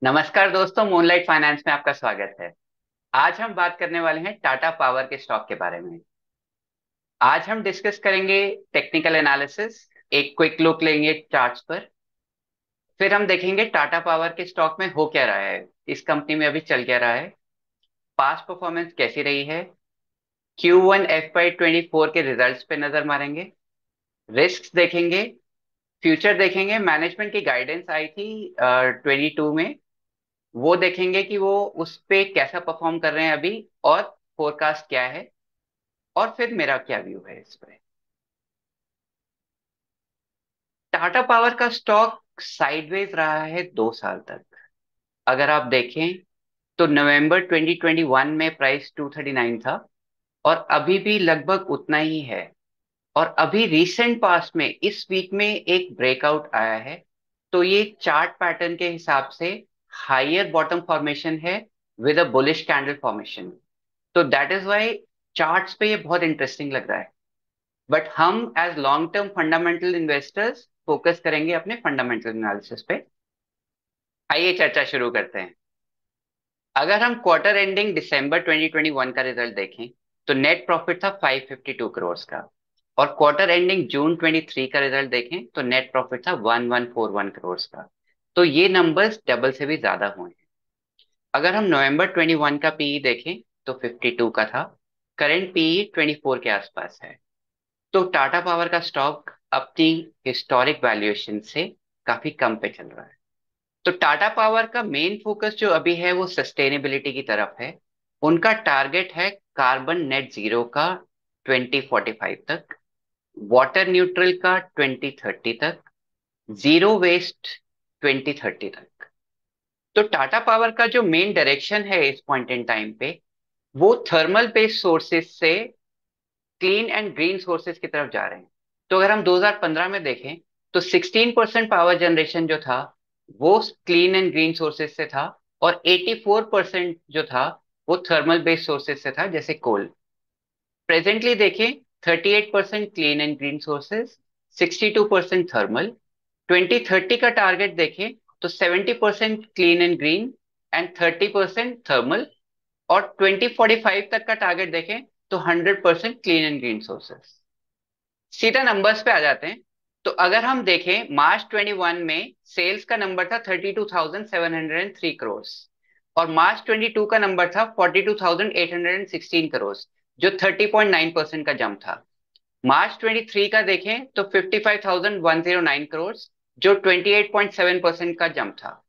नमस्कार दोस्तों, moonlight finance में आपका स्वागत है। आज हम बात करने वाले हैं टाटा पावर के स्टॉक के बारे में। आज हम डिस्कस करेंगे टेक्निकल एनालिसिस, एक क्विक लुक लेंगे चार्ट्स पर। फिर हम देखेंगे टाटा पावर के स्टॉक में हो क्या रहा है, इस कंपनी में अभी चल क्या रहा है, पास्ट परफॉर्मेंस कैसी रही है, Q1 FY24 के रिजल्ट्स पे नजर मारेंगे, रिस्क देखेंगे, फ्यूचर देखेंगे। मैनेजमेंट की गाइडेंस आई थी 22 में, वो देखेंगे कि वो उस पे कैसा परफॉर्म कर रहे हैं अभी, और फोरकास्ट क्या है, और फिर मेरा क्या व्यू है इस पे। टाटा पावर का स्टॉक साइडवेज रहा है 2 साल तक। अगर आप देखें तो नवंबर 2021 में प्राइस 239 था, और अभी भी लगभग उतना ही है। और अभी रिसेंट पास्ट में इस वीक में एक ब्रेकआउट आया है, तो ये चार्ट पैटर्न के हिसाब से हायर बॉटम फॉर्मेशन है with a bullish candle formation. तो दैट इज व्हाई चार्ट्स पे ये बहुत इंटरेस्टिंग लग रहा है। बट हम as long term fundamental investors focus करेंगे अपने फंडामेंटल एनालिसिस पे। आइए चर्चा शुरू करते हैं। अगर हम क्वार्टर एंडिंग दिसंबर 2021 का रिजल्ट देखें तो नेट प्रॉफिट था 552 करोड़ का। और क्वार्टर एंडिंग जून 23 का रिजल्ट देखें तो नेट प्रॉफिट था 1141 करोड़ का। तो ये नंबर्स डबल से भी ज्यादा हुए हैं। अगर हम नवंबर 21 का पीई देखें तो 52 का था। करंट पीई 24 के आसपास है। तो टाटा पावर का स्टॉक अपनी हिस्टोरिक वैल्यूएशन से काफी कम पे चल रहा है। तो टाटा पावर का मेन फोकस जो अभी है वो सस्टेनेबिलिटी की तरफ है। उनका टारगेट है कार्बन नेट जीरो का 2045 तक, वाटर न्यूट्रल का 2030 तक, जीरो वेस्ट 2030 तक। तो टाटा पावर का जो मेन डायरेक्शन है इस पॉइंट इन टाइम पे, वो थर्मल बेस्ड सोर्सेज से क्लीन एंड ग्रीन सोर्सेज की तरफ जा रहे हैं। तो अगर हम 2015 में देखें तो 16% पावर जनरेशन जो था वो क्लीन एंड ग्रीन सोर्सेज से था, और 84% जो था वो थर्मल बेस्ड सोर्सेज से था, जैसे कोल। प्रेजेंटली देखें, 38% clean and green sources, 62% thermal. 2030 का टारगेट देखें तो 70% clean and green and 30% thermal. और 2045 तक का टारगेट देखें तो 100% क्लीन एंड ग्रीन सोर्सेस। सीधा नंबर्स पे आ जाते हैं। तो अगर हम देखें मार्च 21 में सेल्स का नंबर था 32,703 करोड़, और मार्च 22 का नंबर था 42,816 करोड़, जो 30.9% का जंप था। मार्च 23 का देखें तो 55,109 करोड़, जो 28.7% का जंप था।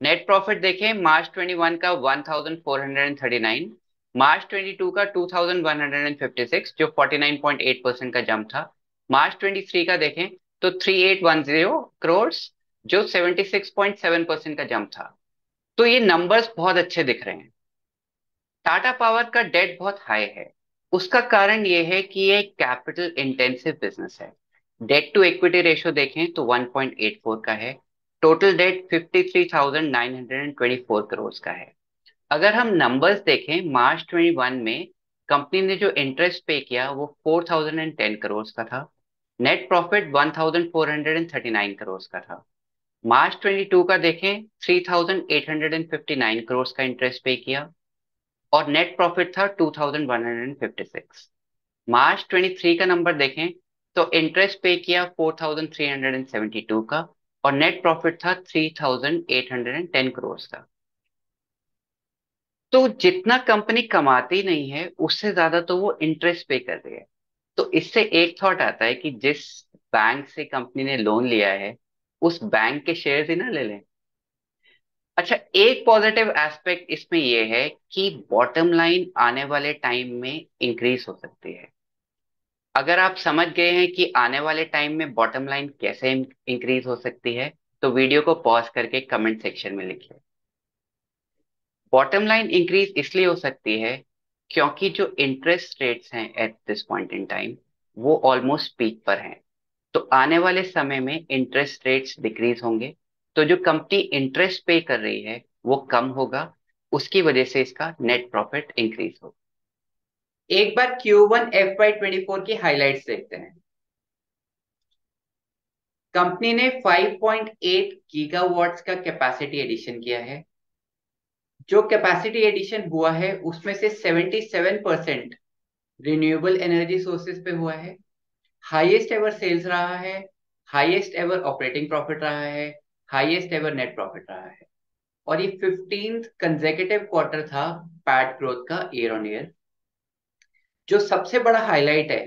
नेट प्रॉफिट देखें, मार्च 21 का 1,439, मार्च 22 का 2,156, जो 49.8% का जंप था। मार्च 23 का देखें तो 3,810 करोड़, जो 76.7% का जंप था। तो ये नंबर्स बहुत अच्छे दिख रहे हैं। टाटा पावर का डेट बहुत हाई है। उसका कारण ये है कि ये कैपिटल इंटेंसिव बिजनेस है। डेट टू इक्विटी रेशियो देखें तो 1.84 का है। टोटल डेट 53,924 करोड़ का है। अगर हम नंबर्स देखें, मार्च 21 में कंपनी ने जो इंटरेस्ट पे किया वो 4,010 करोड़ का था। नेट प्रॉफिट 1,439 करोड़ का था। मार्च 22 का देखें, 3,859 करोड़ का इंटरेस्ट पे किया, और नेट प्रॉफिट था 2,156। मार्च 23 का नंबर देखें तो इंटरेस्ट पे किया 4,372 का, और नेट प्रॉफिट था 3,810 करोड़ का। तो जितना कंपनी कमाती नहीं है उससे ज्यादा तो वो इंटरेस्ट पे कर रही है। तो इससे एक थॉट आता है कि जिस बैंक से कंपनी ने लोन लिया है उस बैंक के शेयर्स ही ना ले लें। अच्छा, एक पॉजिटिव एस्पेक्ट इसमें यह है कि बॉटम लाइन आने वाले टाइम में इंक्रीज हो सकती है। अगर आप समझ गए हैं कि आने वाले टाइम में बॉटम लाइन कैसे इंक्रीज हो सकती है, तो वीडियो को पॉज करके कमेंट सेक्शन में लिखिए। बॉटम लाइन इंक्रीज इसलिए हो सकती है क्योंकि जो इंटरेस्ट रेट्स हैं at this point in time वो ऑलमोस्ट पीक पर हैं। तो आने वाले समय में इंटरेस्ट रेट्स डिक्रीज होंगे, तो जो कंपनी इंटरेस्ट पे कर रही है वो कम होगा। उसकी वजह से इसका नेट प्रॉफिट इंक्रीज होगा। एक बार Q1 FY24 की हाइलाइट्स देखते हैं। कंपनी ने 5.8 गीगावाट्स का कैपेसिटी एडिशन किया है। जो कैपेसिटी एडिशन हुआ है उसमें से 77% रिन्यूएबल एनर्जी सोर्सेज पे हुआ है। हाईएस्ट एवर सेल्स रहा है, हाईएस्ट एवर ऑपरेटिंग प्रॉफिट रहा है, हाईएस्ट एवर नेट प्रॉफिट रहा है। और ये 15th कंसेक्यूटिव क्वार्टर था पैट ग्रोथ का ईयर ऑन ईयर। जो सबसे बड़ा हाईलाइट है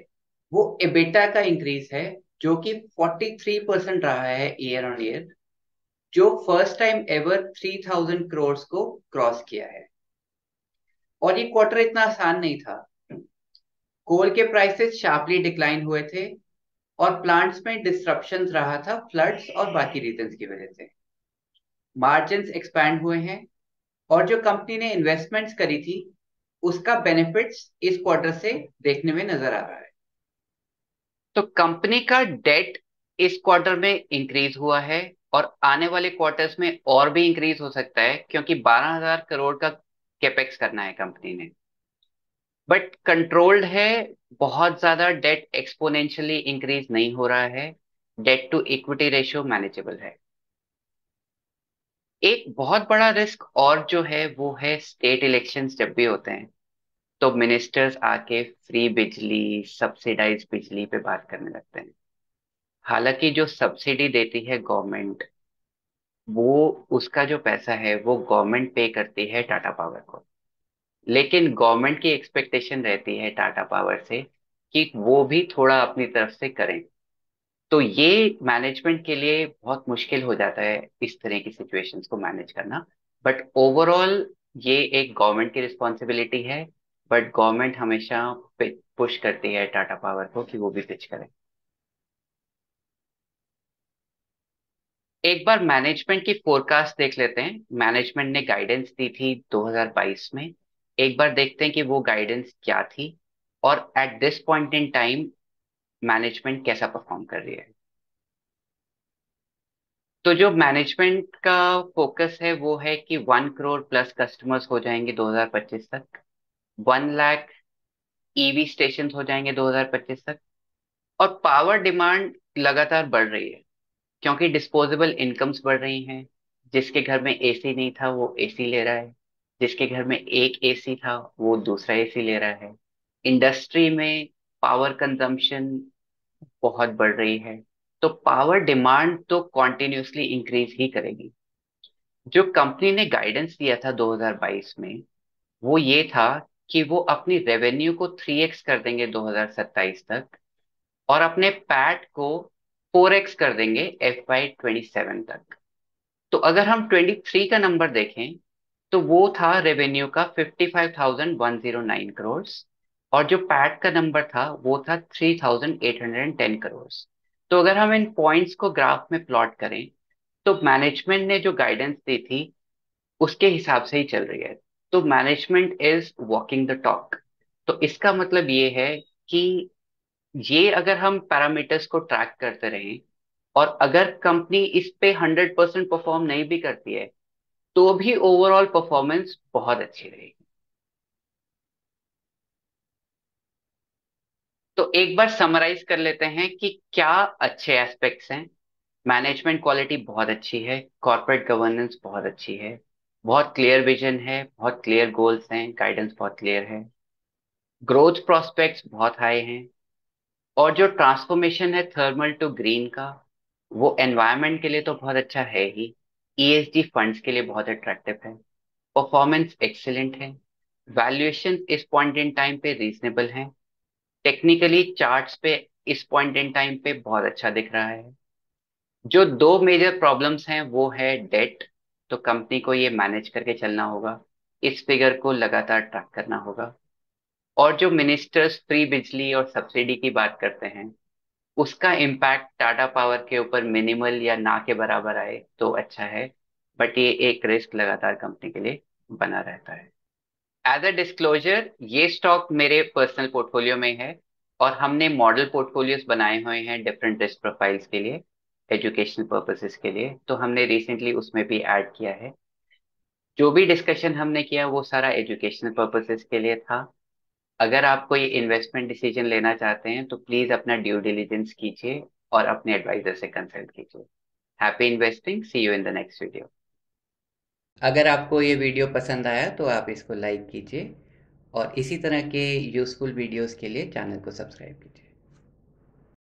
वो एबिटा का इंक्रीज है, जो कि 43% रहा है ईयर ऑन ईयर, जो फर्स्ट टाइम एवर 3000 करोड़ को क्रॉस किया है। और ये क्वार्टर इतना आसान नहीं था। कोल के प्राइसेस शार्पली डिक्लाइन हुए थे और प्लांट्स में डिस्ट्रप्शंस रहा था फ्लड्स और बाकी रीजंस की वजह से। मार्जिन्स एक्सपैंड हुए हैं और जो कंपनी ने इन्वेस्टमेंट्स करी थी उसका बेनिफिट्स इस क्वार्टर से देखने में नजर आ रहा है। तो कंपनी का डेट इस क्वार्टर में इंक्रीज हुआ है और आने वाले क्वार्टर्स में और भी इंक्रीज हो सकता है, क्योंकि 12,000 करोड़ का कैपेक्स करना है कंपनी ने। बट कंट्रोल्ड है, बहुत ज्यादा डेट एक्सपोनेंशियली इंक्रीज नहीं हो रहा है, debt to equity ratio manageable है। एक बहुत बड़ा रिस्क और जो है वो है स्टेट इलेक्शंस जब भी होते हैं तो मिनिस्टर्स आके फ्री बिजली, सब्सिडाइज बिजली पे बात करने लगते हैं। हालांकि जो सब्सिडी देती है गवर्नमेंट, वो उसका जो पैसा है वो गवर्नमेंट पे करती है टाटा पावर को। लेकिन गवर्नमेंट की एक्सपेक्टेशन रहती है टाटा पावर से कि वो भी थोड़ा अपनी तरफ से करें। तो ये मैनेजमेंट के लिए बहुत मुश्किल हो जाता है इस तरह की सिचुएशंस को मैनेज करना। बट ओवरऑल ये एक गवर्नमेंट की रिस्पॉन्सिबिलिटी है। बट गवर्नमेंट हमेशा पुश करती है टाटा पावर को कि वो भी पिच करे। एक बार मैनेजमेंट की फोरकास्ट देख लेते हैं। मैनेजमेंट ने गाइडेंस दी थी 2022 में। एक बार देखते हैं कि वो गाइडेंस क्या थी और at this point in time management कैसा परफॉर्म कर रही है। तो जो मैनेजमेंट का फोकस है वो है कि 1 करोड़ प्लस कस्टमर्स हो जाएंगे 2025 तक, 1 लाख ईवी स्टेशन हो जाएंगे 2025 तक। और पावर डिमांड लगातार बढ़ रही है क्योंकि डिस्पोजेबल इनकम्स बढ़ रही हैं। जिसके घर में एसी नहीं था वो एसी ले रहा है, जिसके घर में एक एसी था वो दूसरा एसी ले रहा है। इंडस्ट्री में पावर कंजम्पशन बहुत बढ़ रही है, तो पावर डिमांड तो कॉन्टिन्यूसली इंक्रीज ही करेगी। जो कंपनी ने गाइडेंस दिया था 2022 में वो ये था कि वो अपनी रेवेन्यू को 3x कर देंगे 2027 तक और अपने पैट को 4x कर देंगे FY27 तक। तो अगर हम 23 का नंबर देखें तो वो था रेवेन्यू का 55,109 करोड़ और जो पैट का नंबर था वो था 3,810 करोड़। तो अगर हम इन पॉइंट्स को ग्राफ में प्लॉट करें तो मैनेजमेंट ने जो गाइडेंस दी थी उसके हिसाब से ही चल रही है। तो management is walking the talk. तो इसका मतलब ये है कि ये अगर हम पैरामीटर्स को ट्रैक करते रहें और अगर कंपनी इस पे 100% परफॉर्म नहीं भी करती है तो भी ओवरऑल परफॉर्मेंस बहुत अच्छी रहेगी। तो एक बार समराइज कर लेते हैं कि क्या अच्छे एस्पेक्ट्स हैं। मैनेजमेंट क्वालिटी बहुत अच्छी है, कॉर्पोरेट गवर्नेंस बहुत अच्छी है, बहुत क्लियर विजन है, बहुत क्लियर गोल्स हैं, गाइडेंस बहुत क्लियर है, ग्रोथ प्रोस्पेक्ट्स बहुत हाई हैं। और जो ट्रांसफॉर्मेशन है थर्मल टू ग्रीन का, वो एनवायरनमेंट के लिए तो बहुत अच्छा है ही, ESG फंड्स के लिए बहुत अट्रैक्टिव है, परफॉर्मेंस एक्सीलेंट है, वैल्यूएशन इस पॉइंट इन टाइम पे रीजनेबल है, टेक्निकली चार्ट्स पे इस पॉइंट इन टाइम पे बहुत अच्छा दिख रहा है। जो दो मेजर प्रॉब्लम्स हैं वो है डेट, तो कंपनी को ये मैनेज करके चलना होगा, इस फिगर को लगातार ट्रैक करना होगा। और जो मिनिस्टर्स फ्री बिजली और सब्सिडी की बात करते हैं उसका इम्पैक्ट टाटा पावर के ऊपर मिनिमल या ना के बराबर आए तो अच्छा है। बट ये एक रिस्क लगातार कंपनी के लिए बना रहता है। एज अ डिस्क्लोजर, ये स्टॉक मेरे पर्सनल पोर्टफोलियो में है और हमने मॉडल पोर्टफोलियोज बनाए हुए हैं डिफरेंट रिस्क प्रोफाइल्स के लिए, एजुकेशनल पर्पसेस के लिए, तो हमने रिसेंटली उसमें भी ऐड किया है। जो भी डिस्कशन हमने किया वो सारा एजुकेशनल पर्पसेस के लिए था। अगर आप कोई इन्वेस्टमेंट डिसीजन लेना चाहते हैं तो प्लीज अपना ड्यू डिलिजेंस कीजिए और अपने एडवाइजर से कंसल्ट कीजिए। Happy investing, see you in the next video. अगर आपको ये वीडियो पसंद आया तो आप इसको लाइक कीजिए और इसी तरह के यूज़फुल वीडियोस के लिए चैनल को सब्सक्राइब कीजिए।